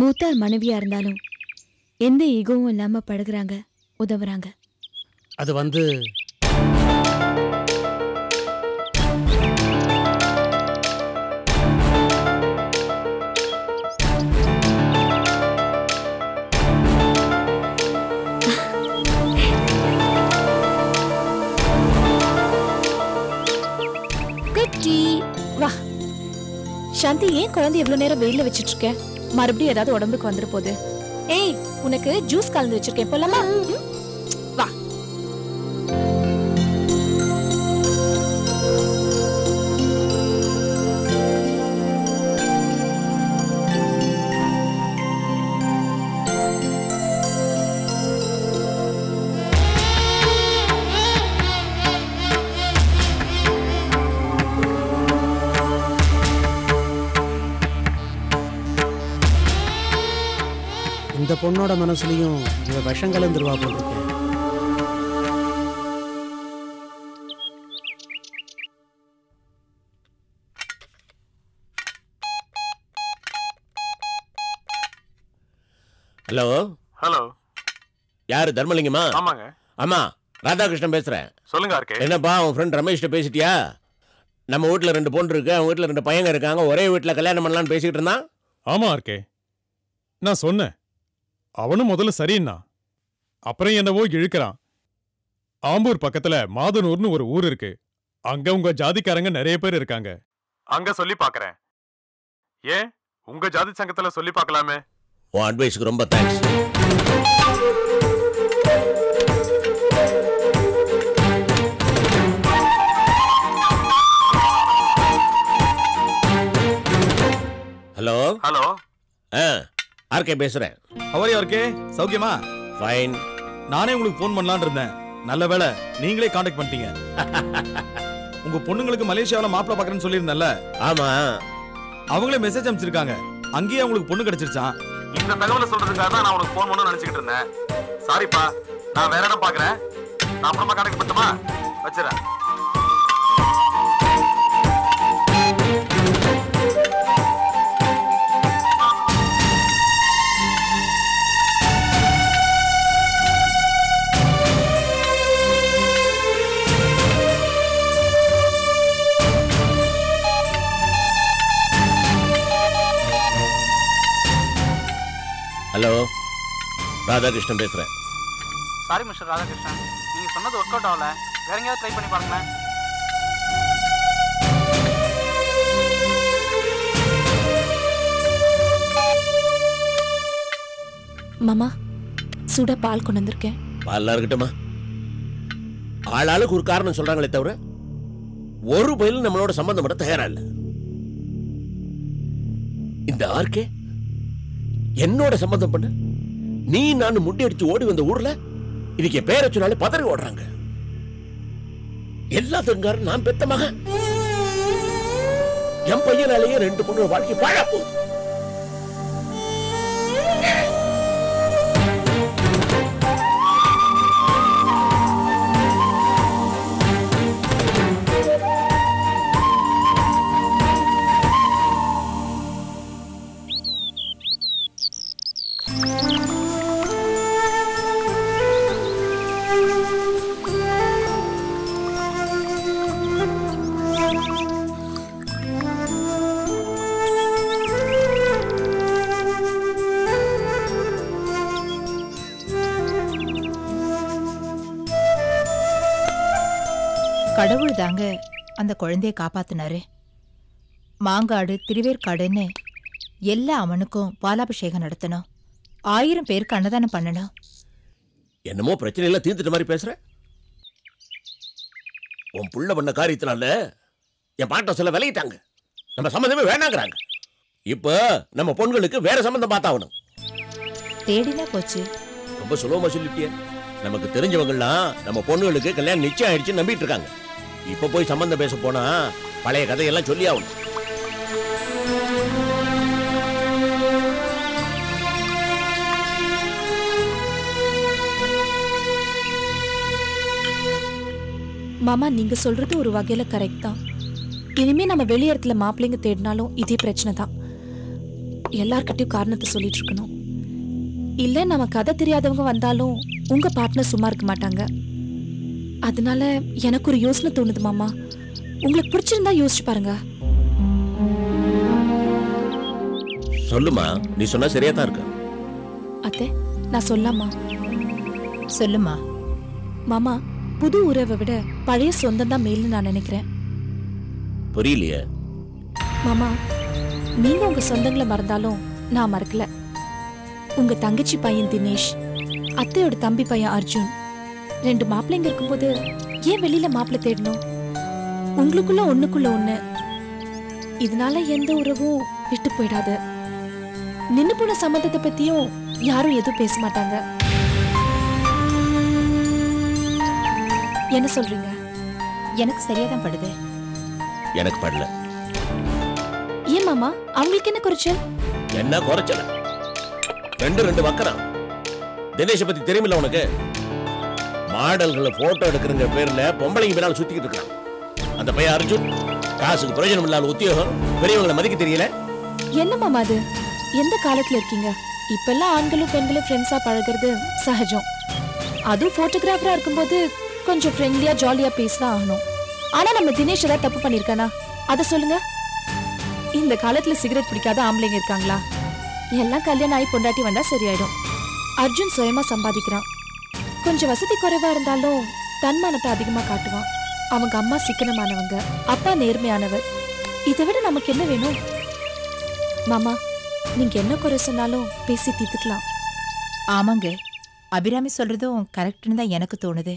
மூத்தார் மனைவியா இருந்தாலும் எந்த ஈகோவும் இல்லாம பழகுறாங்க, உதவுறாங்க. அது வந்து வா சாந்தி, ஏன் குழந்தை எவ்வளவு நேரம் வெயில வச்சிட்டு இருக்க? மறுபடியும் ஏதாவது உடம்புக்கு வந்துட போகுது. ஏய், உனக்கு ஜூஸ் கலந்து வச்சிருக்கேன், போலாமா? வா. இந்த பொண்ணோட மனசுலயும் இவ விஷம் கலந்துருவா போல் இருக்கேன். ஹலோ ஹலோ, யாரு? தர்மலிங்கமா? ஆமாங்க. ஆமா, ராதாகிருஷ்ணன் பேசுறேன். சொல்லுங்க ஆர்கே. என்னப்பா, உன் ஃப்ரெண்ட் ரமேஷ்ட பேசிட்டியா? நம்ம வீட்டில் 2 பொண்ணு இருக்கு, அவங்க வீட்டில் 2 பையங்க இருக்காங்க, ஒரே வீட்டில் கல்யாணம் பண்ணலான்னு பேசிக்கிட்டு இருந்தான். ஆமா ஆர்கே, நான் சொன்னேன். அவனும் முதல்ல சரின்னா, அப்புறம் என்னவோ இழுக்கிறான். ஆம்பூர் பக்கத்துல மாதனூர்னு ஒரு ஊர் இருக்கு. அங்க உங்க ஜாதிக்காரங்க நிறைய பேர் இருக்காங்க. அங்க சொல்லி பாக்குறேன். ஏன் உங்க ஜாதி சங்கத்துல சொல்லி பார்க்கலாமே? உன் அட்வைஸ்க்கு ரொம்ப தேங்க்ஸ். ஹலோ ஹலோ, ஆர்கே பேசுறேன். How are you RK? சௌக்கியமா? ஃபைன். நானே உங்களுக்கு ஃபோன் பண்ணலாம்னு இருந்தேன். நல்ல வேளை நீங்களே கான்டாக்ட் பண்ணிட்டீங்க. உங்க பொண்ணுங்களுக்கு மலேசியாவுல மாப்பிள்ளை பார்க்கறேன்னு சொல்லியிருந்தேன்ல? ஆமா, அவங்களே மெசேஜ் அனுப்பிச்சிருக்காங்க. அங்கேயே உங்களுக்கு பொண்ணு கிடைச்சிருச்சான். இந்த தகவலை சொல்றதுக்காக தான் நான் உனக்கு ஃபோன் பண்ணணும்னு நினைச்சிட்டு இருந்தேன். சாரிப்பா, நான் வேற இடம் பாக்குறேன். நான் அப்புறமா கான்டாக்ட் பண்ணட்டுமா? வச்சுறேன். ஹலோ, ராதாகிருஷ்ணன் பேசுறேன். சாரி மிஸ்டர் ராதாகிருஷ்ணன், நீங்க சொன்னது ஒர்க் அவுட் ஆகல. வேற எங்கேயாவது ட்ரை பண்ணி பாருங்களேன். மாமா, சுட பால் கொண்டு வந்திருக்கேன். பால்லாம் இருக்கட்டுமா? ஆளாளுக்கு ஒரு காரணம் சொல்றாங்களே தவிர ஒரு பயிலும் நம்மளோட சம்பந்தம் பட தயாரா இல்ல. இந்த ஆர்கே என்னோட சம்பந்தம் பண்ண நீ நான் முட்டி அடிச்சு ஓடி வந்த ஊர்ல இதுக்கு பேரை சொன்னாலே பதறி ஓடுறாங்க. எல்லாத்துக்கும் நான் பெத்த மகன். என் பையனாலேயே 2 பொண்ணு வாழ்க்கை பாழா போகுது. கடவுள் தாங்க அந்த குழந்தைய காப்பாத்தினாரு. மாங்காடு திருவேற்காடுன்னு எல்லா அம்மனுக்கும் பாலாபிஷேகம் நடத்தணும். 1000 பேருக்கு அன்னதானம் பண்ணணும். என்னமோ பிரச்சனை எல்லாம் தீர்த்துட்ட மாதிரி பேசுற. உன் புள்ள பண்ண காரியத்தினால என் பாட்ட சொல்ல விலகிட்டாங்க. நம்ம சம்பந்தமே வேணாங்கிறாங்க. இப்ப நம்ம பொண்களுக்கு வேற சம்பந்தம் பார்த்தாகணும். தேடினா போச்சு. ரொம்ப சுலபமா சொல்லிட்டிய. நமக்கு தெரிஞ்சவங்கலாம் நம்ம பொண்ணுகளுக்கு கல்யாணம் நிச்சயம் ஆயிடுச்சு நம்பிட்டு இருக்காங்க. இப்ப போய் சம்பந்தம் பேச போனா பழைய கதையெல்லாம் சொல்லி ஆகணும். மாமா, நீங்க சொல்றது ஒரு வகையில கரெக்ட் தான். இனிமே நம்ம வெளியிடத்துல மாப்பிள்ளைங்க தேடினாலும் இதே பிரச்சனை தான். எல்லார்கிட்டயும் காரணத்தை சொல்லிட்டு இருக்கணும். இல்ல நம்ம கதை தெரியாதவங்க வந்தாலும் உங்க பார்ட்னர் சும்மா இருக்க மாட்டாங்க. அதனால எனக்கு ஒரு யோசனை தோணுது மாமா. உங்களுக்கு பிடிச்சிருந்தா யோசிச்சு பாருங்க. சொல்லுமா, நீ சொன்னா சரியா தான் இருக்கு. அத்தை, நான் சொல்லாமா? சொல்லுமா. மாமா, புது உறவை விட பழைய சொந்தம் தான் மேல்னு நான் நினைக்கிறேன். புரியலையே மாமா, நீங்க உங்க சொந்தங்களை மறந்தாலும் நான் மறக்கல. உங்க தங்கச்சி பையன் தினேஷ், அத்தையோட தம்பி பையன் அர்ஜுன், 2 மாப்பிள்ளைங்க இருக்கும்போது ஏன் வெளியில மாப்பிள்ளை தேடணும்? உங்களுக்குள்ள ஒண்ணுக்குள்ள ஒண்ணு. இதனால எந்த உறவும் விட்டு போயிடாது. நின்னு போன சம்மந்தத்தை பத்தியும் யாரும் எதுவும் பேச மாட்டாங்க. என்ன சொல்றீங்க? எனக்கு சரியாதான் படுது. எனக்கு படல. ஏன் மாமா, அவங்களுக்கு என்ன குறைச்சல்? என்ன குறைச்சல? 2 வக்கறான். தினேஷ் பத்தி தெரியுமில்ல உனக்கு? மாடல்களை போட்டோ எடுக்கிறங்க பேர்ல பொம்பளைங்க பின்னால சுத்திக்கிட்டு இருக்கான். அந்த பையன் அர்ஜுன் காசுக்கு பிரயோஜனம் இல்லாத உத்தியோகம், பெரியவங்களை மதிக்க தெரியல. என்ன மாமா அது? எந்த காலத்துல இருக்கீங்க? இப்பெல்லாம் ஆண்களும் பெண்களும் ஃப்ரெண்ட்ஸா பழகிறது சகஜம். அதுவும் போட்டோகிராஃபரா இருக்கும்போது கொஞ்சம் ஃப்ரெண்ட்லியா ஜாலியா பேசதான் ஆகணும். ஆனா நம்ம தினேஷ் ஏதாவது தப்பு பண்ணிருக்கானா? அத சொல்லுங்க. இந்த காலத்துல சிகரெட் பிடிக்காத ஆம்பளைங்க இருக்காங்களா? எல்லாம் கல்யாணம் ஆகி பொண்டாட்டி வந்தா சரியாயிடும். அர்ஜுன் சுயமா சம்பாதிக்கிறான். கொஞ்சம் வசதி குறைவா இருந்தாலும் தன்மானத்தை அதிகமா காட்டுவான். அவங்க அம்மா சிக்கனமானவங்க, அப்பா நேர்மையானவர். இதை விட நமக்கு என்ன வேணும்? மாமா, நீங்க என்ன குறை சொன்னாலும் பேசி தீர்த்துக்கலாம். ஆமாங்க, அபிராமி சொல்றதும் கரெக்ட்னு தான் எனக்கு தோணுது.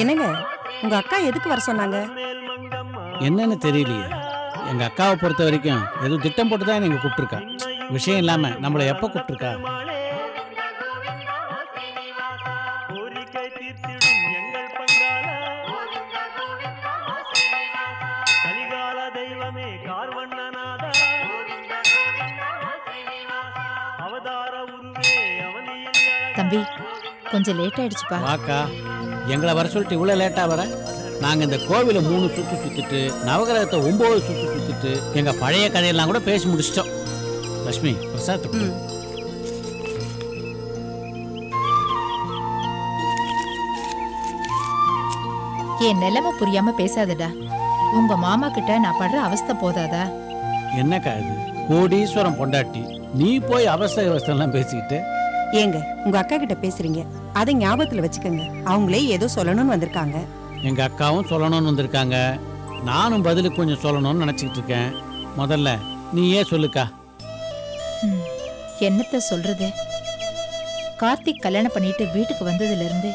என்னங்க, உங்க அக்கா எதுக்கு வர சொன்னாங்க? என்னன்னு தெரியலையே. எங்க அக்காவை பொறுத்த வரைக்கும் எதுவும் திட்டம் போட்டு தான் எங்க கூப்பிட்டுருக்கா. விஷயம் இல்லாம நம்மளை எப்ப கூப்பிட்டுருக்கா? தம்பி, கொஞ்சம் லேட் ஆயிடுச்சுப்பா. வாக்கா, எங்களை வர சொல்லிட்டு இவ்வளவு லேட்டா வர? நாங்க இந்த கோவில 3 சுத்து சுத்திட்டு, நவகிரகத்தை 9 சுத்து சுத்திட்டு, எங்க பழைய கதையெல்லாம் கூட பேசி முடிச்சிட்டோம். லட்சுமி, பிரசாத். என் நிலைமை புரியாம பேசாதடா. உங்க மாமா கிட்ட நான் படுற அவஸ்தை போதாதா? என்னக்கா இது? கோடீஸ்வரம் பொண்டாட்டி, நீ போய் அவஸ்தை எல்லாம் பேசிக்கிட்டு. ஏங்க, உங்க அக்கா கிட்ட பேசுறீங்க, அதை ஞாபகத்துல வச்சுக்கோங்க. அவங்களே ஏதோ சொல்லணும்னு வந்திருக்காங்க. எங்க அக்காவும் சொல்லணும்னு வந்திருக்காங்க. நானும் பதிலுக்கு கொஞ்சம் சொல்லணும்னு நினைச்சிட்டு இருக்கேன். முதல்ல நீயே சொல்லுக்கா. என்னத்த சொல்றது? கார்த்திக் கல்யாணம் பண்ணிட்டு வீட்டுக்கு வந்ததுல இருந்து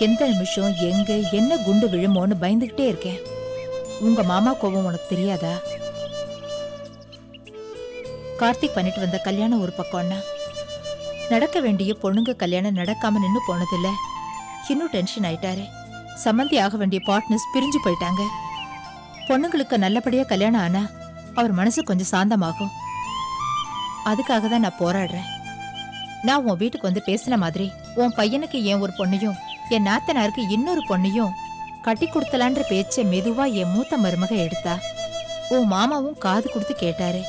எந்த நிமிஷம் எங்க என்ன குண்டு விழுமோன்னு பயந்துகிட்டே இருக்கேன். உங்க மாமா கோபம் உனக்கு தெரியாதா? கார்த்திக் பண்ணிட்டு வந்த கல்யாணம் ஒரு பக்கம்னா, நடக்க வேண்டிய பொண்ணுங்க கல்யாணம் நடக்காம நின்னு போனதில்ல. இன்னும் டென்ஷன் ஆயிட்டாரு. சம்மந்தி ஆக வேண்டிய பார்ட்னர்ஸ் பிரிஞ்சு போயிட்டாங்க. பொண்ணுங்களுக்கு நல்லபடியா கல்யாணம் ஆனா அவர் மனசு கொஞ்சம் சாந்தமாகும். அதுக்காக தான் நான் போராடுறேன். நான் உன் வீட்டுக்கு வந்து பேசின மாதிரி உன் பையனுக்கு ஏன் ஒரு பொண்ணையும் என் நாத்தனாருக்கு இன்னொரு பொண்ணையும் கட்டி கொடுத்தலான்ற பேச்சை மெதுவா என் மூத்த மருமக எடுத்தா. உன் மாமாவும் காது கொடுத்து கேட்டாரு.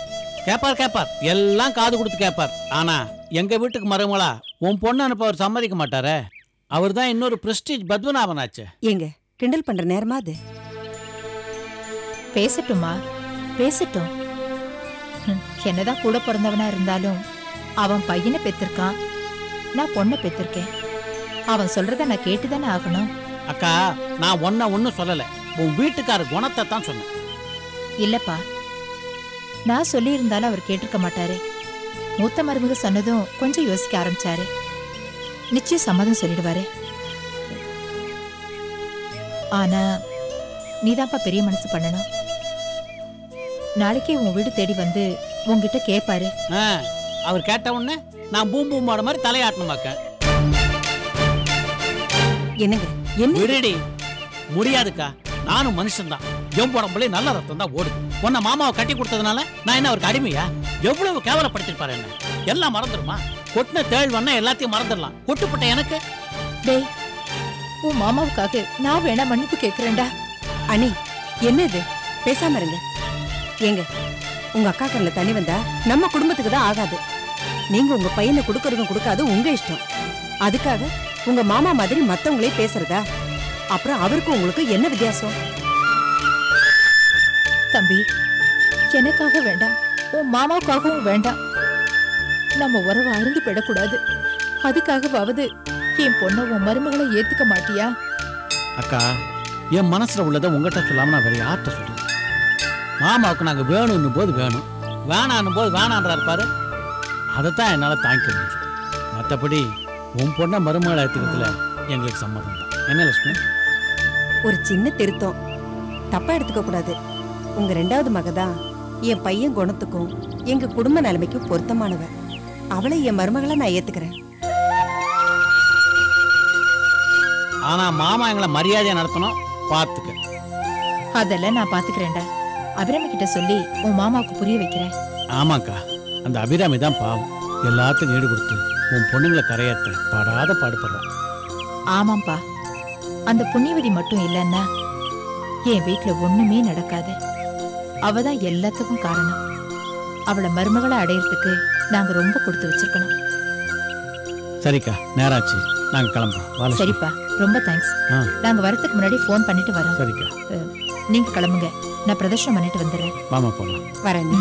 கேப்பார், எல்லாம் காது கொடுத்து கேப்பார். ஆனா எங்க வீட்டுக்கு மருமகளா உன் பொண்ணு அனுப்ப அவர் சம்மதிக்க மாட்டாரே. அவர் தான் இன்னொரு பிரஸ்டீஜ் பத்மநாபன் ஆச்சு. ஏங்க, கிண்டல் பண்ற நேரமா அது? பேசட்டுமா, பேசட்டும். என்னதான் கூட பிறந்தவனா இருந்தாலும் அவன் பையனை பெற்றிருக்கான், நான் பொண்ணை பெற்றிருக்கேன். அவன் சொல்றத நான் கேட்டுதானே ஆகணும். அக்கா, நான் ஒன்னும் சொல்லல, உன் வீட்டுக்கார குணத்தை தான் சொன்னேன். இல்லப்பா, நான் சொல்லி இருந்தாலும் அவர் கேட்டிருக்க மாட்டாரு. மூத்த மருமக சொன்னதும் கொஞ்சம் யோசிக்க ஆரம்பிச்சாரு. நிச்சயம் சம்மதம் சொல்லிடுவாரு. ஆனா நீதான்ப்பா பெரிய மனசு பண்ணணும். நாளைக்கே உன் வீடு தேடி வந்து உன்கிட்ட கேட்பாரு. அவர் கேட்ட உடனே நான் பூம்பூமாட மாதிரி தலையாட்டணுமாக்க. என்னங்க என்ன விடுடி, முடியாதுக்கா. நானும் மனுஷன் தான், என் உடம்புல நல்ல ரத்தம் தான் ஓடுது. உன்னை மாமாவை கட்டி கொடுத்ததுனால நான் என்ன அவருக்கு அடிமையா? எவ்வளவு கேவலப்படுத்திருப்பாரு என்ன. எல்லாம் மறந்துடுமா? கொட்டின தேழ்வண்ணா எல்லாத்தையும் மறந்துடலாம். கொட்டுப்பட்ட எனக்கு டேய், உன் மாமாவுக்காக நான் வேணா மன்னிப்பு கேட்கிறேன்டா. அனி, என்ன இது? பேசாம இருங்க. ஏங்க, உங்க அக்கா கண்ணுல தண்ணி வந்தா நம்ம குடும்பத்துக்கு தான் ஆகாது. நீங்க உங்க பையனை கொடுக்கறதும் கொடுக்காது உங்க இஷ்டம். அதுக்காக உங்க மாமா மாதிரி மத்தவங்களே பேசுறதா? அப்புறம் அவருக்கு உங்களுக்கு என்ன வித்தியாசம்? தம்பி, எனக்காக வேண்டாம், உன் மாமாவுக்காகவும் வேண்டாம். நம்ம உறவை அருந்து போயிடக்கூடாது. அதுக்காகவாவது என் பொண்ணை உன் மருமகளை ஏத்துக்க மாட்டியா? அக்கா, என் மனசுல உள்ளதை உங்ககிட்ட சொல்லாம நான் வேற யார்கிட்ட சொல்றேன்? மாமாவுக்கு நாங்க வேணும்னும் போது வேணும், வேணான்னும் போது வேணான்றாரு பாரு. அதைத்தான் என்னால தாங்கிக்க முடியும். மற்றபடி உன் பொண்ணை மருமகளை ஏத்துக்கிறதுல எங்களுக்கு சம்மதம் தான். என்ன லட்சுமி? ஒரு சின்ன திருத்தம், தப்பா எடுத்துக்க கூடாது. உங்க ரெண்டாவது மகதான் என் பையன் குணத்துக்கும் எங்க குடும்ப நிலைமைக்கும் பொருத்தமானவ. அவளை என் மருமகளை நான் ஏத்துக்கிறேன். ஆனா மாமா எங்களை மரியாதையா நடத்தணும், பாத்துக்க. அதெல்லாம் நான் பாத்துக்கிறேன்டா. அபிராமி கிட்ட சொல்லி உன் மாமாவுக்கு புரிய வைக்கிறேன். ஆமாக்கா, அந்த அபிராமி தான் பாவம். எல்லாத்துக்கும் ஈடு கொடுத்து உன் பொண்ணுங்களை கரையாற்ற படாத பாடுபடுறான். ஆமாம்பா, அந்த புண்ணியவதி மட்டும் இல்லைன்னா என் வீட்டுல ஒண்ணுமே நடக்காது. அவதான் எல்லாத்துக்கும் காரணம். அவளை மருமகளை அடையறதுக்கு நாங்க ரொம்ப கொடுத்து வச்சிருக்கணும். சரிக்கா, நேராச்சு, நாங்க கிளம்புறோம். சரிப்பா, ரொம்ப தேங்க்ஸ். நாங்க வரதுக்கு முன்னாடி ஃபோன் பண்ணிட்டு வரோம். சரிக்கா, நீங்க கிளம்புங்க, நான் பிரதர்ஷனம் பண்ணிட்டு வந்துடுறேன். வாமா போலாம். வரேன்.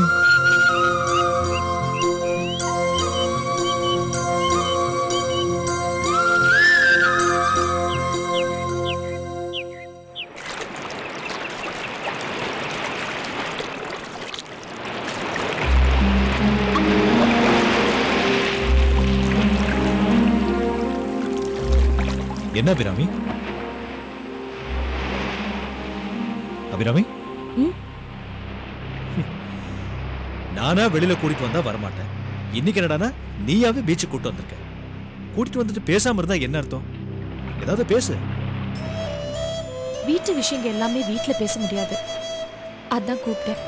என்ன அபிராமி? அபிராமி, நானா வெளியில கூட்டிட்டு வந்தா வரமாட்டேன். இன்னைக்கு என்னடானா நீயாவே பீச்சுக்கு கூட்டு வந்திருக்க. கூட்டிட்டு வந்துட்டு பேசாம இருந்தா என்ன அர்த்தம்? ஏதாவது பேசு. வீட்டு விஷயங்கள் எல்லாமே வீட்டுல பேச முடியாது, அதான் கூப்பிட்டேன்.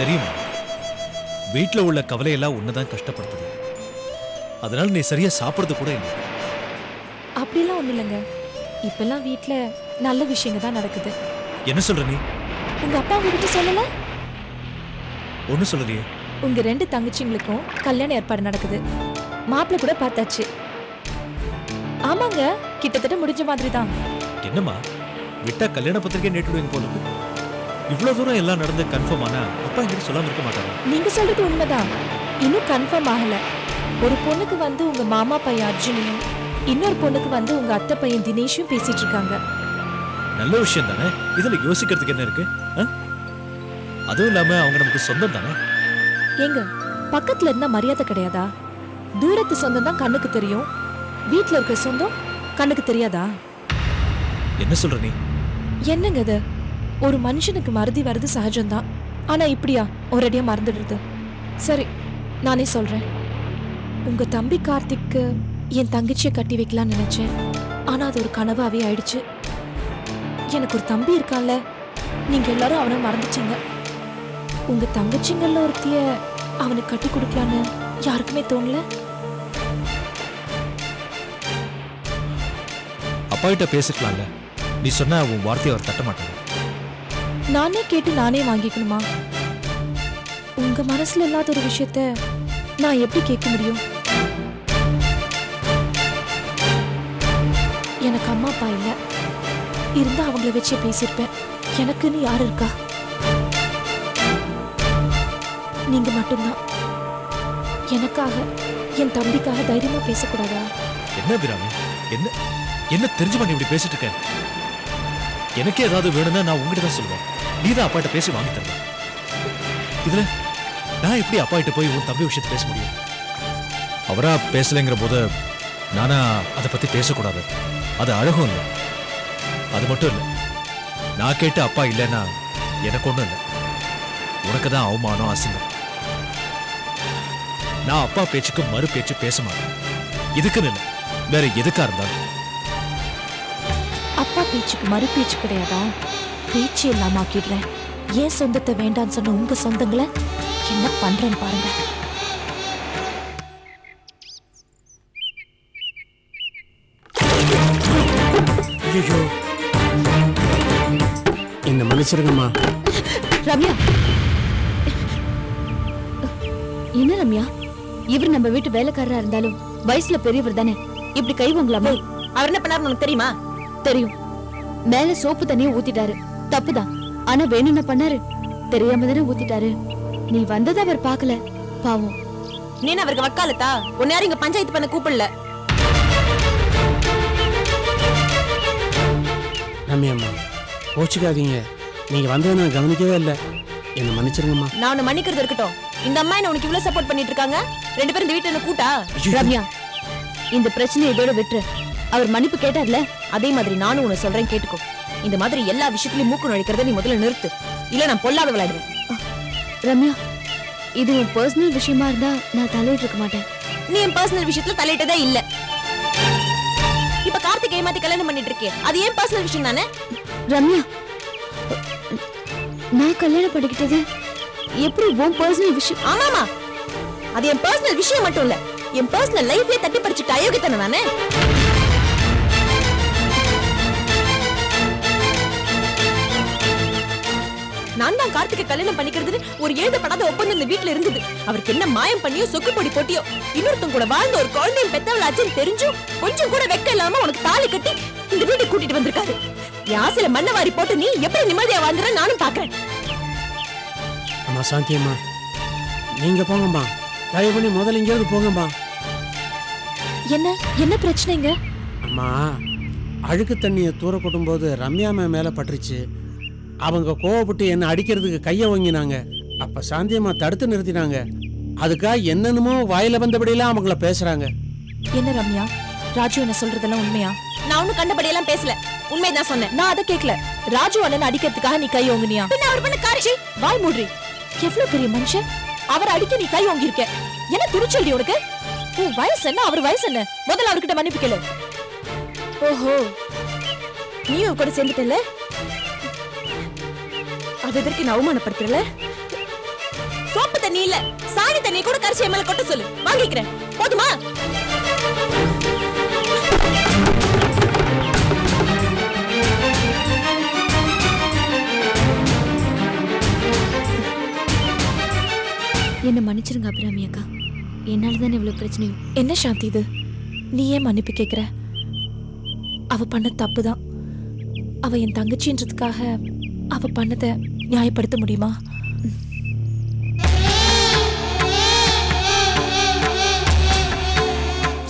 தெரியுமா, வீட்டுல உள்ள கவலையெல்லாம் உன்னதான் கஷ்டப்படுத்துது. அதனால நீ சரியா சாப்பிடுறது கூட இல்லை. அப்படிலாம் ஒண்ணு இல்லைங்க, இப்பெல்லாம் வீட்டுல நல்ல விஷயங்க தான் நடக்குது. என்ன சொல்ற நீ? உங்க அப்பா உங்ககிட்ட சொல்லல? ஒண்ணு சொல்லலையே. உங்க 2 தங்கச்சிங்களுக்கும் கல்யாண ஏற்பாடு நடக்குது. மாப்பிள்ளை கூட பார்த்தாச்சு. ஆமாங்க, கிட்டத்தட்ட முடிஞ்ச மாதிரி தான். என்னம்மா, விட்டா கல்யாண பத்திரிக்கை நேட்டுடுவீங்க போல இருக்கு. இவ்வளவு தூரம் எல்லாம் நடந்து கன்ஃபார்ம் ஆனா அப்பா எங்கிட்ட சொல்லாம இருக்க மாட்டாங்க. நீங்க சொல்றது உண்மைதான், இன்னும் கன்ஃபார்ம் ஆகல. ஒரு பொண்ணுக்கு வந்து உங்க மாமா பையன் அர்ஜுனையும், இன்னொரு பொண்ணுக்கு வந்து உங்க அத்தை பையன் தினேஷும் பேசிட்டு இருக்காங்க. நல்ல விஷயம் தானே, இதுல யோசிக்கிறதுக்கு என்ன இருக்கு? அதுவும் இல்லாம அவங்க நமக்கு சொந்தம் தானே. ஏங்க, பக்கத்துல இருந்தா மரியாதை கிடையாதா? தூரத்து சொந்தம் தான் கண்ணுக்கு தெரியும், வீட்டுல இருக்க சொந்தம் கண்ணுக்கு தெரியாதா? என்ன சொல்ற நீ? என்னங்க இது? ஒரு மனுஷனுக்கு மறதி வருது சகஜம்தான், ஆனா இப்படியா ஒரேடியா மறந்துடுறது? சரி, நானே சொல்றேன். உங்க தம்பி கார்த்திக்கு என் தங்கச்சியை கட்டி வைக்கலாம்னு நினைச்சேன், ஆனா அது ஒரு கனவாவே ஆயிடுச்சு. எனக்கு ஒரு தம்பி இருக்கான்ல, நீங்க எல்லாரும் அவனை மறந்துட்டீங்க. உங்க தங்கச்சிங்கள்ல ஒருத்திய அவனுக்கு கட்டி கொடுக்கலான்னு யாருக்குமே தோணல. அப்பா கிட்ட பேசிக்கலாம்ல, நீ சொன்னா உன் வார்த்தையை அவர் தட்ட மாட்டாங்க. நானே கேட்டு நானே வாங்கிக்கணுமா? உங்க மனசுல இல்லாத ஒரு விஷயத்த நான் எப்படி கேட்க முடியும்? எனக்கு அம்மா அப்பா இல்ல, இருந்தா அவங்கள வச்சே பேசியிருப்பேன். எனக்குன்னு யாரு இருக்கா? நீங்க மட்டும்தான். எனக்காக, என் தம்பிக்காக தைரியமா பேசக்கூடாதா? என்ன அபிராமி, என்ன என்ன தெரிஞ்சுமா நீ இப்படி பேசிட்டு இருக்க? எனக்கே ஏதாவது வேணும்னா நான் உங்ககிட்ட தான் சொல்லுவேன். நீ தான் அப்பாட்ட பேசி வாங்கி தரலாம். இதுல நான் எப்படி அப்பா கிட்ட போய் உன் தம்பி விஷயத்தை பேச முடியும்? அவரா பேசலைங்கிற போது நானா அதை பத்தி பேசக்கூடாது. அது அழகும் இல்லை. அது மட்டும் இல்லை, நான் கேட்டு அப்பா இல்லைன்னா எனக்கு ஒன்றும் இல்லை, உனக்கு தான் அவமானம், அசிங்கம். நான் அப்பா பேச்சுக்கு மறு பேச்சு பேச மாட்டேன். இதுக்குன்னு இல்லை, வேற எதுக்கா இருந்தாலும். அப்பா பேச்சுக்கு மறு பேச்சு கிடையாதா? பேச்சு இல்லாம ஆக்கிடுறேன். ஏன் சொந்தத்தை வேண்டான்னு சொன்ன உங்க சொந்தங்களை என்ன பண்றேன்னு பாருங்க. ஐயோ, என்ன மன்னிச்சிருங்கம்மா. ரம்யா, என்ன ரம்யா, இவர் நம்ம வீட்டு வேலைக்காரரா இருந்தாலும் வயசுல பெரியவர் தானே, இப்படி கை வாங்கலாமா? அவர் என்ன பண்ணாரு உனக்கு தெரியுமா? தெரியும். மேல சோப்பு தண்ணியை ஊத்திட்டாரு, தப்புதான். ஆனா வேணும்னு பண்ணாரு, தெரியாம தானே ஊத்திட்டாரு. நீ வந்ததை அவர் பார்க்கல, பாவம். நீ அவருக்கு வக்காலத்தா? உன்ன யாரும் இங்க பஞ்சாயத்து பண்ண கூப்பிடல. ரம்யாம்மா, கோச்சுக்காதீங்க. நீங்க வந்ததை நான் கவனிக்கவே இல்லை. என்ன மன்னிச்சிருங்கம்மா. நான் உன்னை மன்னிக்கிறது இருக்கட்டும். இந்த அம்மா என்ன உனக்கு இவ்வளவு சப்போர்ட் பண்ணிட்டு இருக்காங்க. ரெண்டு பேரும் இந்த வீட்டுல என்ன கூட்டா? ரம்யா, இந்த பிரச்சனை இதோட விட்டுரு. அவர் மன்னிப்பு கேட்டார்ல, அதே மாதிரி நானும் உன்னை சொல்றேன், கேட்டுக்கோ. இந்த மாதிரி எல்லா விஷயத்திலயும் மூக்கு நுழைக்கிறத நீ முதல்ல நிறுத்து, இல்ல நான் பொல்லாத விளையாடுவேன். ரம்யா, இது உன் பர்சனல் விஷயமா இருந்தா நான் தலையிட்டு இருக்க மாட்டேன். நீ என் பர்சனல் விஷயத்துல தலையிட்டதே இல்ல. இப்ப கார்த்திகை ஏமாத்தி கல்யாணம் பண்ணிட்டு இருக்கே, அது ஏன் பர்சனல் விஷயம் தானே? ரம்யா, நான் கல்யாணம் பண்ணிக்கிட்டது எப்படி உன் பர்சனல் விஷயம்? ஆமாமா, அது என் பர்சனல் விஷயம் மட்டும் இல்ல, என் பர்சனல் லைஃப்லயே தட்டி பறிச்சுட்டு அயோக்கியத்தனை நானே. நான் தான் கார்த்திகை கல்யாணம் பண்ணிக்கிறது ஒரு எழுதப்படாத ஒப்பந்தம் இந்த வீட்டுல இருந்தது. அவருக்கு என்ன மாயம் பண்ணியோ சொக்கு பொடி போட்டியோ இன்னொருத்தன் கூட வாழ்ந்த ஒரு குழந்தையும் பெத்தவளாச்சுன்னு தெரிஞ்சும் கொஞ்சம் கூட வெக்க இல்லாம உனக்கு தாலி கட்டி இந்த வீட்டுக்கு கூட்டிட்டு வந்திருக்காரு. யாசில மண்ணை வாரி போட்டு நீ எப்படி நிம்மதியா வாழ்ந்துற நானும் பாக்குறேன். அம்மா சாந்தியம்மா, நீங்க போங்கம்மா. தயவு பண்ணி முதல்ல இங்கேயாவது போங்கம்மா. என்ன என்ன பிரச்சனைங்க? அம்மா, அழுக்கு தண்ணியை தூர கொட்டும் போது ரம்யா மேல பட்டுருச்சு. அவங்க கோவப்பட்டு என்ன அடிக்கிறதுக்கு கையை வாங்கினாங்க. அப்ப சாந்தியம்மா தடுத்து நிறுத்தினாங்க. அதுக்காக என்னென்னமோ வாயில வந்தபடியெல்லாம் அவங்கள பேசுறாங்க. என்ன ரம்யா, ராஜு என்ன சொல்றதெல்லாம் உண்மையா? நான் ஒன்னும் கண்டபடியெல்லாம் பேசல, உண்மைதான் சொன்னேன். நான் அதை கேட்கல. ராஜு அண்ணன் அடிக்கிறதுக்காக நீ கை ஓங்குனியா? பின்ன அவர் பண்ண காரிச்சி வாய் மூடுறி. எவ்வளவு பெரிய மனுஷன், அவர் அடிக்க நீ கை ஓங்கிருக்க. என்ன துணிச்சல்டி உனக்கு? உன் வயசு என்ன, அவர் வயசு என்ன? முதல்ல அவர்கிட்ட மன்னிப்பு கேளு. ஓஹோ, நீயும் கூட சேர்ந்துட்டல. அது எதற்கு நான் அவமானப்படுத்துறல? சோப்பு தண்ணி இல்ல, சாணி தண்ணி கூட கரைச்சி மேல கொட்ட சொல்லு, வாங்கிக்கிறேன். போதுமா? என்ன மன்னிச்சிருங்க அபிராமி அக்கா, என்னால தானே இவ்வளவு பிரச்சனையும். என்ன சாந்தி இது, நீ ஏன் மன்னிப்பு கேக்குற? அவ பண்ண தப்புதான். அவ என் தங்கச்சின்றதுக்காக அவ பண்ணதை நியாயப்படுத்த முடியுமா?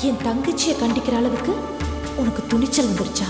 என் தங்கச்சியை கண்டிக்கிற அளவுக்கு உனக்கு துணிச்சல் வந்துருச்சா?